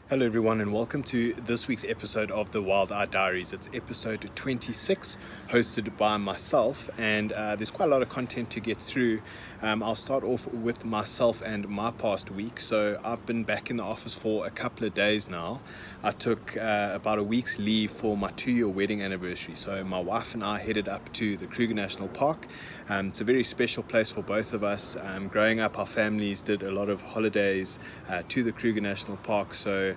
Hello everyone and welcome to this week's episode of the Wild Eye Diaries. It's episode 26, hosted by myself, and there's quite a lot of content to get through. I'll start off with myself and my past week. So I've been back in the office for a couple of days now. I took about a week's leave for my 2-year wedding anniversary. So my wife and I headed up to the Kruger National Park. It's a very special place for both of us. Growing up, our families did a lot of holidays to the Kruger National Park. So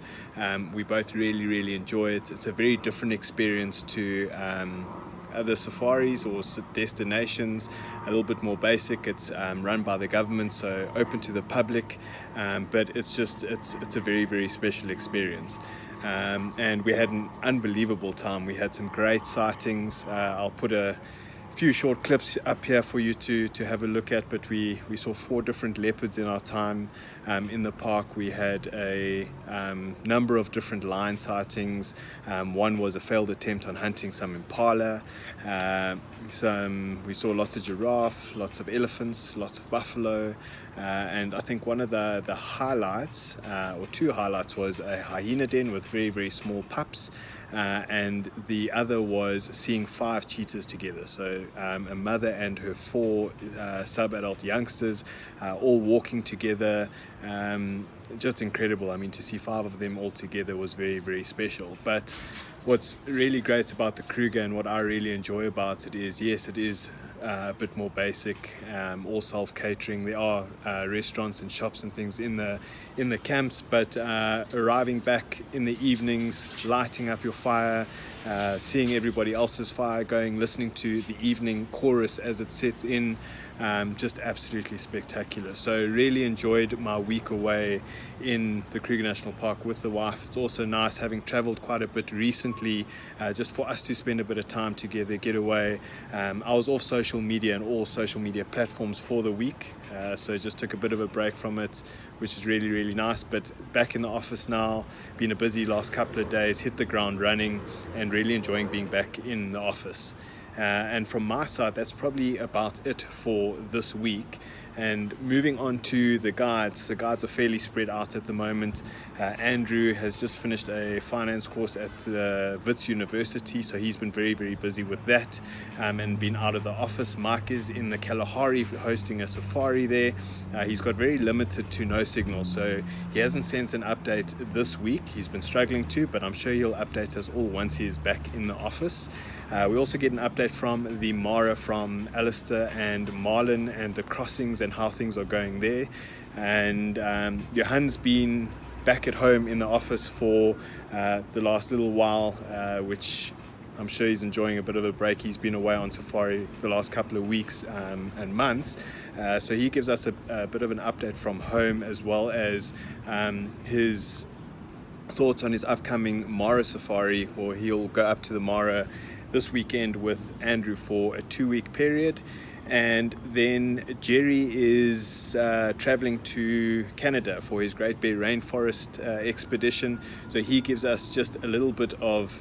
we both really enjoy it. It's a very different experience to other safaris or destinations, a little bit more basic. It's run by the government, so open to the public, but it's a very special experience. And we had an unbelievable time. We had some great sightings. I'll put a few short clips up here for you to have a look at, but we saw 4 different leopards in our time in the park. We had a number of different lion sightings. One was a failed attempt on hunting some impala. We saw lots of giraffe, lots of elephants, lots of buffalo, and I think one of the highlights, or 2 highlights, was a hyena den with very small pups. And the other was seeing 5 cheetahs together. So a mother and her 4 sub-adult youngsters all walking together. Just incredible. I mean, to see 5 of them all together was very special. But what's really great about the Kruger and what I really enjoy about it is, yes, it is a bit more basic, all self-catering. There are restaurants and shops and things in the camps, but arriving back in the evenings, lighting up your fire, seeing everybody else's fire going, listening to the evening chorus as it sets in, just absolutely spectacular. So really enjoyed my week away in the Kruger National Park with the wife. It's also nice, having traveled quite a bit recently, just for us to spend a bit of time together, get away. I was off social media and all social media platforms for the week, so just took a bit of a break from it, which is really nice. But back in the office now, been a busy last couple of days, hit the ground running and really enjoying being back in the office. And from my side, that's probably about it for this week. And moving on to the guides are fairly spread out at the moment. Andrew has just finished a finance course at Wits University, so he's been very busy with that, and been out of the office. Mike is in the Kgalagadi hosting a safari there. He's got very limited to no signal, so he hasn't sent an update this week. He's been struggling to, but I'm sure he'll update us all once he is back in the office. We also get an update from the Mara from Alistair and Marlon and the crossings and how things are going there. And Johan's been back at home in the office for the last little while, which I'm sure he's enjoying a bit of a break. He's been away on safari the last couple of weeks and months, so he gives us a bit of an update from home, as well as his thoughts on his upcoming Mara safari, or he'll go up to the Mara this weekend with Andrew for a 2-week period. And then Gerry is traveling to Canada for his Great Bear Rainforrest expedition. So he gives us just a little bit of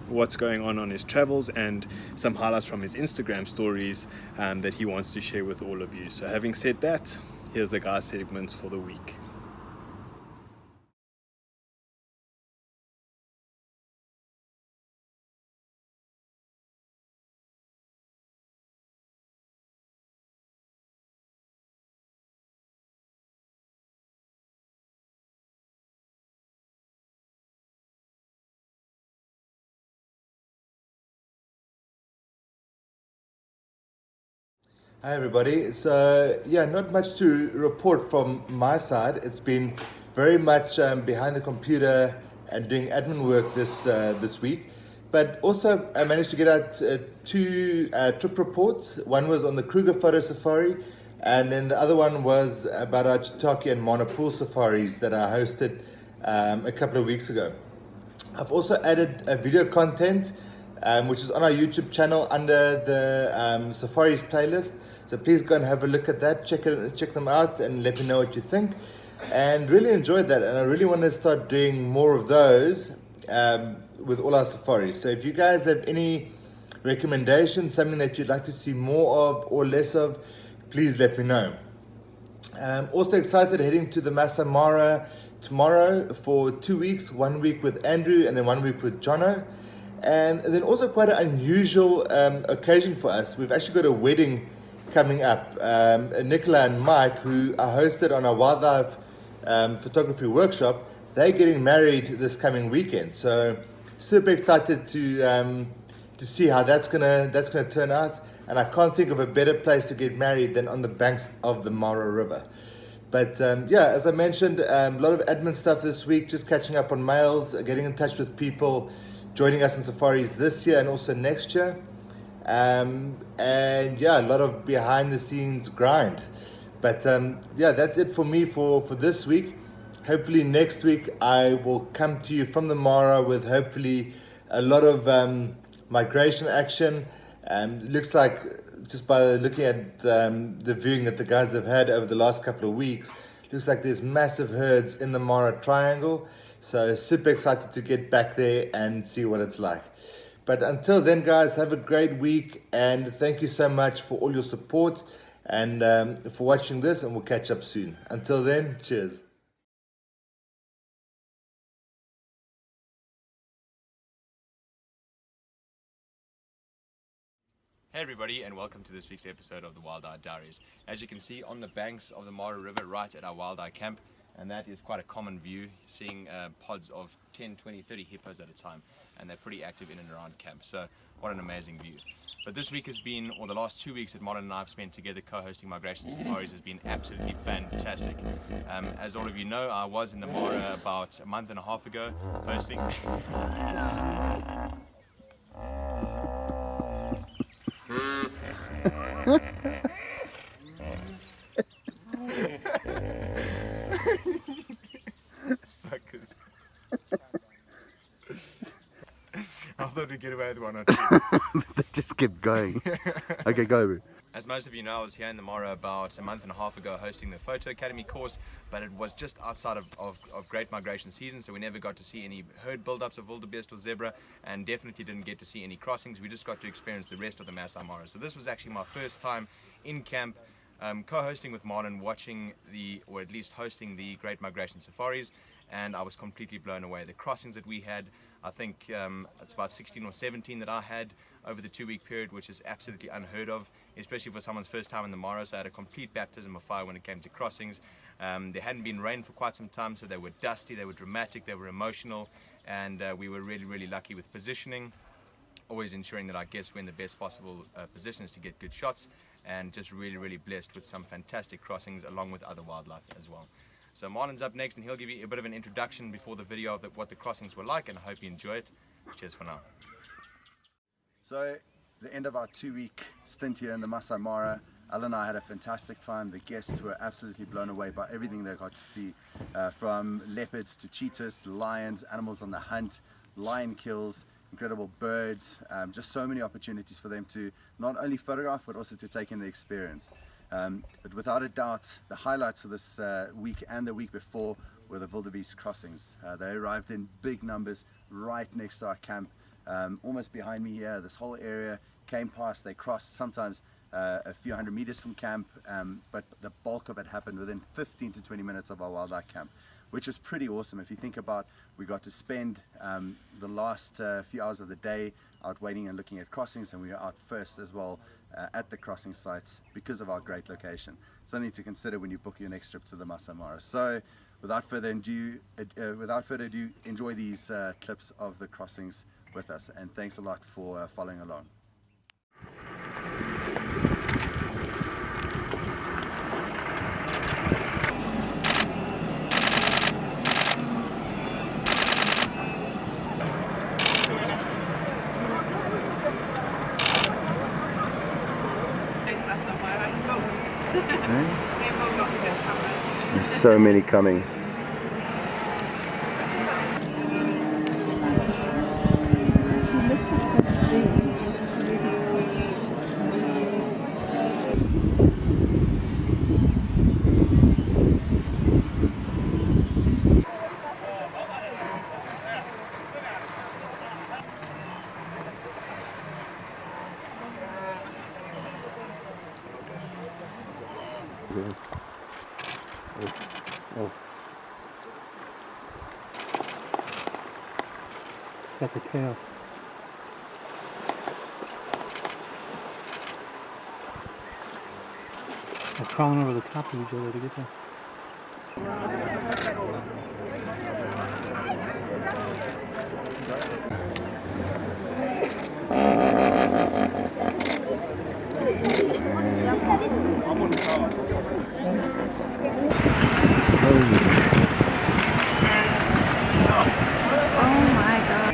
what's going on his travels and some highlights from his Instagram stories that he wants to share with all of you. So having said that, here's the guys segments for the week. Hi everybody. So not much to report from my side. It's been very much behind the computer and doing admin work this week. But also I managed to get out 2 trip reports. One was on the Kruger photo safari, and then the other one was about our Chitaki and Mana Pool safaris that I hosted a couple of weeks ago. I've also added video content which is on our YouTube channel under the safaris playlist. So please go and have a look at that, check them out and let me know what you think. And really enjoyed that, and I really want to start doing more of those with all our safaris. So if you guys have any recommendations, something that you'd like to see more of or less of, please let me know. Also excited heading to the Masai Mara tomorrow for 2 weeks, 1 week with Andrew and then 1 week with Jono. And then also quite an unusual occasion for us. We've actually got a wedding coming up. Nicola and Mike, who are hosted on our wildlife photography workshop, they're getting married this coming weekend. So super excited to see how that's gonna turn out. And I can't think of a better place to get married than on the banks of the Mara River. But yeah, as I mentioned, a lot of admin stuff this week, just catching up on mails, getting in touch with people joining us in safaris this year and also next year. And yeah, a lot of behind the scenes grind. But yeah, that's it for me for this week. Hopefully next week I will come to you from the Mara with hopefully a lot of migration action. Looks like, just by looking at the viewing that the guys have had over the last couple of weeks, looks like there's massive herds in the Mara Triangle. So super excited to get back there and see what it's like. But until then, guys, have a great week, and thank you so much for all your support and for watching this, and we'll catch up soon. Until then, cheers. Hey everybody, and welcome to this week's episode of the Wild Eye Diaries. As you can see, on the banks of the Mara River right at our Wild Eye camp, and that is quite a common view, seeing pods of 10, 20, 30 hippos at a time, and they're pretty active in and around camp. So what an amazing view. But this week has been, or the last 2 weeks that Marlon and I have spent together co-hosting migration safaris has been absolutely fantastic. As all of you know, I was in the Mara about a month and a half ago hosting fuckers. I thought we'd get away with one or two. They just kept going. Okay, go. As most of you know, I was here in the Mara about a month and a half ago hosting the Photo Academy course, but it was just outside of great migration season, so we never got to see any herd build-ups of wildebeest or zebra, and definitely didn't get to see any crossings. We just got to experience the rest of the Masai Mara. So this was actually my first time in camp, co-hosting with Marlon, watching or at least hosting the Great Migration Safaris, and I was completely blown away. The crossings that we had, I think it's about 16 or 17 that I had over the 2 week period, which is absolutely unheard of, especially for someone's first time in the Mara. So I had a complete baptism of fire when it came to crossings. There hadn't been rain for quite some time, so they were dusty, they were dramatic, they were emotional, and we were really, really lucky with positioning, always ensuring that our guests were in the best possible positions to get good shots, and just really, really blessed with some fantastic crossings along with other wildlife as well. So Marlon's up next, and he'll give you a bit of an introduction before the video of what the crossings were like, and I hope you enjoy it. Cheers for now. So, the end of our 2 week stint here in the Masai Mara, Alan and I had a fantastic time. The guests were absolutely blown away by everything they got to see, from leopards to cheetahs to lions, animals on the hunt, lion kills, incredible birds, just so many opportunities for them to not only photograph but also to take in the experience. But without a doubt, the highlights for this week and the week before were the wildebeest crossings. They arrived in big numbers right next to our camp, almost behind me here. This whole area came past, they crossed sometimes a few hundred meters from camp, but the bulk of it happened within 15 to 20 minutes of our wildlife camp, which is pretty awesome. If you think about, we got to spend the last few hours of the day out waiting and looking at crossings, and we were out first as well at the crossing sites because of our great location. Something to consider when you book your next trip to the Masai Mara. So without further ado, enjoy these clips of the crossings with us, and thanks a lot for following along. There's so many coming. at the tail. They're crawling over the top of each other to get there. Oh my god.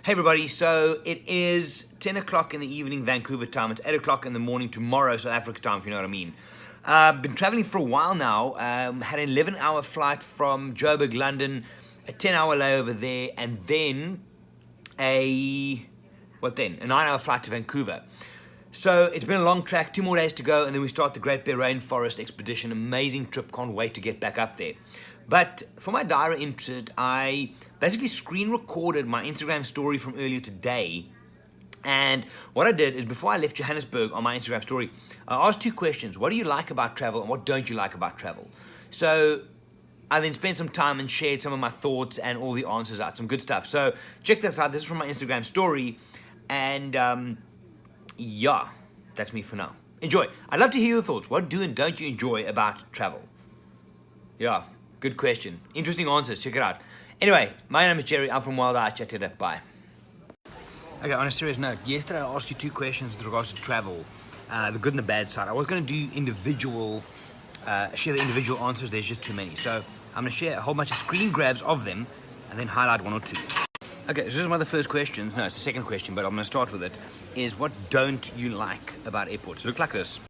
Hey everybody, so it is 10 o'clock in the evening Vancouver time. It's 8 o'clock in the morning tomorrow, South Africa time, if you know what I mean. Been traveling for a while now. Had an 11-hour flight from Joburg, London, a 10-hour layover there, and then a 9-hour flight to Vancouver. So it's been a long track, 2 more days to go, and then we start the Great Bear Rainforrest expedition. Amazing trip, can't wait to get back up there. But for my diary entry, I basically screen recorded my Instagram story from earlier today. And what I did is, before I left Johannesburg on my Instagram story, I asked 2 questions. What do you like about travel and what don't you like about travel? So I then spent some time and shared some of my thoughts and all the answers out, some good stuff. So check this out. This is from my Instagram story. And yeah, that's me for now. Enjoy. I'd love to hear your thoughts. What do and don't you enjoy about travel? Yeah. Good question. Interesting answers. Check it out. Anyway, my name is Gerry. I'm from Wild Eye. Chat to you later. Bye. Okay, on a serious note, yesterday I asked you 2 questions with regards to travel, the good and the bad side. I was going to do share the individual answers. There's just too many. So I'm going to share a whole bunch of screen grabs of them and then highlight 1 or 2. Okay, so this is one of the first questions. No, it's the second question, but I'm going to start with it. Is what don't you like about airports? It looks like this.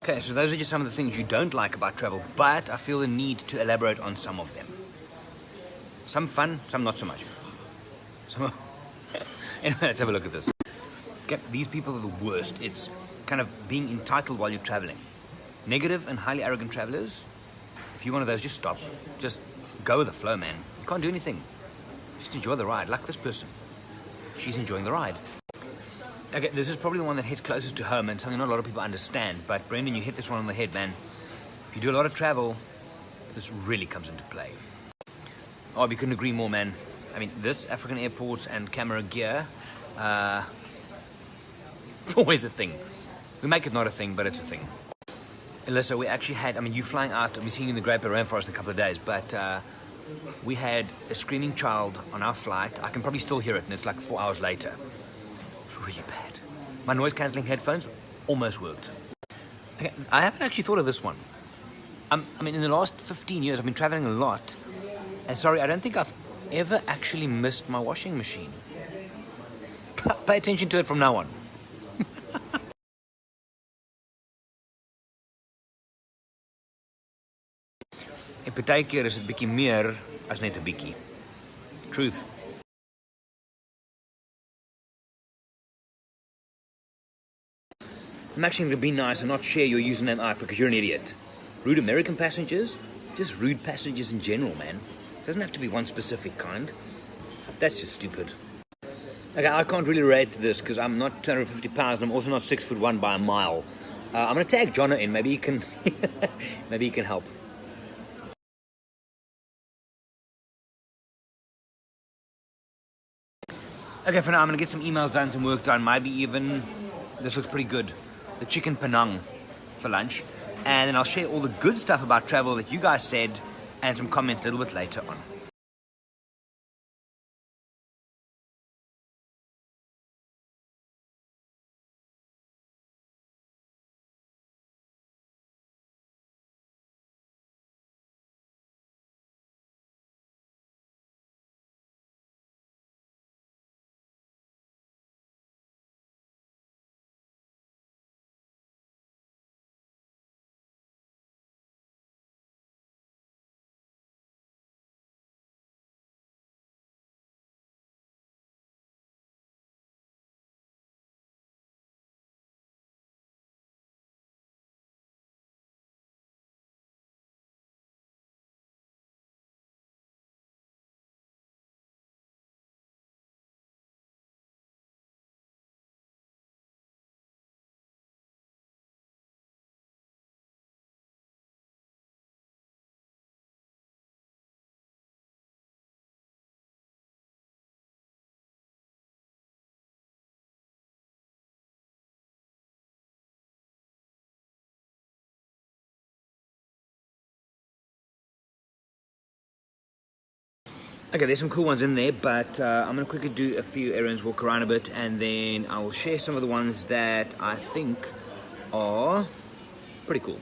Okay, so those are just some of the things you don't like about travel, but I feel the need to elaborate on some of them. Some fun, some not so much. Anyway, let's have a look at this. Okay, these people are the worst. It's kind of being entitled while you're traveling. Negative and highly arrogant travelers, if you're one of those, just stop. Just go with the flow, man. You can't do anything. Just enjoy the ride, like this person. She's enjoying the ride. Okay, this is probably the one that hits closest to home and something not a lot of people understand, but Brendan, you hit this one on the head, man. If you do a lot of travel, this really comes into play. Oh, we couldn't agree more, man. I mean, this, African airports and camera gear, it's always a thing. We make it not a thing, but it's a thing. Alyssa, we actually had, I mean, you flying out, and we're seeing you in the Great Bear Rainforrest in a couple of days, but we had a screaming child on our flight. I can probably still hear it, and it's like 4 hours later. It's really bad. My noise-cancelling headphones almost worked. Okay, I haven't actually thought of this one. I mean, in the last 15 years, I've been traveling a lot, and sorry, I don't think I've ever actually missed my washing machine. Pay attention to it from now on. En partykeer is dit bietjie meer as net 'n bietjie. Truth. I'm actually going to be nice and not share your username out because you're an idiot. Rude American passengers? Just rude passengers in general, man. It doesn't have to be one specific kind. That's just stupid. Okay, I can't really relate to this because I'm not 250 pounds and I'm also not 6'1" by a mile. I'm going to tag Johnna in. Maybe he can, maybe he can help. Okay, for now I'm going to get some emails done, some work done. Maybe even, this looks pretty good. The chicken penang for lunch. And then I'll share all the good stuff about travel that you guys said and some comments a little bit later on. Okay, there's some cool ones in there, but I'm going to quickly do a few errands, walk around a bit, and then I will share some of the ones that I think are pretty cool.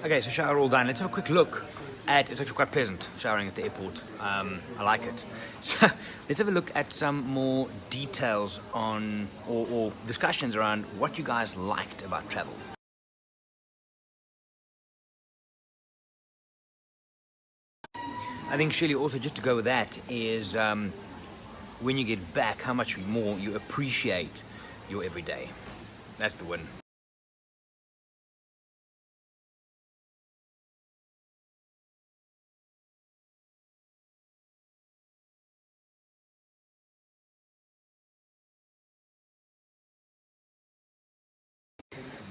Okay, so shower all done. Let's have a quick look at, it's actually quite pleasant showering at the airport. I like it. So let's have a look at some more details on, or discussions around what you guys liked about travel. I think surely also just to go with that is when you get back, how much more you appreciate your everyday. That's the win.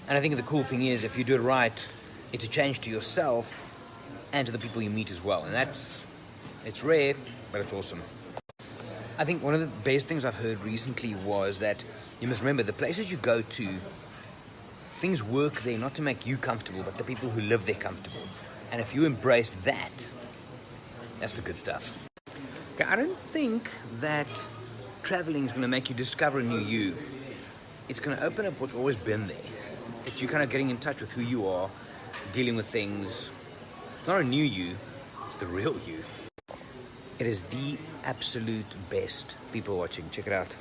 And I think the cool thing is, if you do it right, it's a change to yourself and to the people you meet as well. And it's rare, but it's awesome. I think one of the best things I've heard recently was that you must remember the places you go to, things work there not to make you comfortable, but the people who live there comfortable. And if you embrace that, that's the good stuff. Okay, I don't think that traveling is going to make you discover a new you. It's going to open up what's always been there. It's you kind of getting in touch with who you are, dealing with things. It's not a new you, it's the real you. It is the absolute best. People watching, check it out.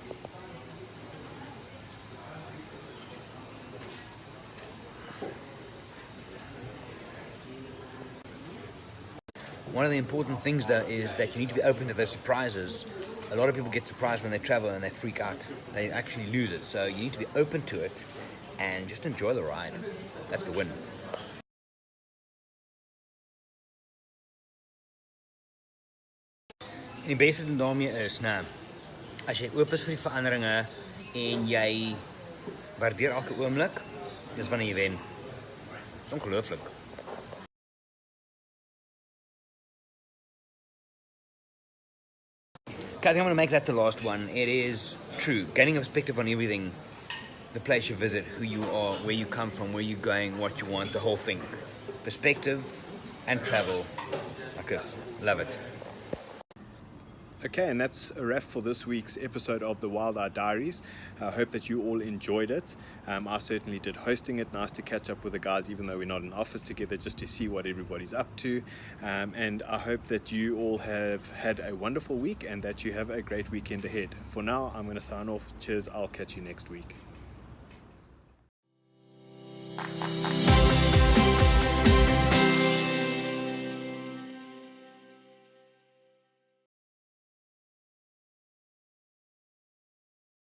One of the important things though is that you need to be open to those surprises. A lot of people get surprised when they travel and they freak out. They actually lose it. So you need to be open to it and just enjoy the ride. That's the win. En die beste ding daarmee is, nou, as jy oop is vir die veranderinge en jy waardeer elke oomblik, dis wanneer jy wen. Dis ongelooflik. Okay, I think I'm going to make that the last one. It is true. Gaining a perspective on everything, the place you visit, who you are, where you come from, where you're going, what you want, the whole thing. Perspective and travel. Marcus, love it. Okay, and that's a wrap for this week's episode of the Wild Eye Diaries. I hope that you all enjoyed it. I certainly did hosting it. Nice to catch up with the guys, even though we're not in office together, just to see what everybody's up to. And I hope that you all have had a wonderful week and that you have a great weekend ahead. For now, I'm going to sign off. Cheers. I'll catch you next week.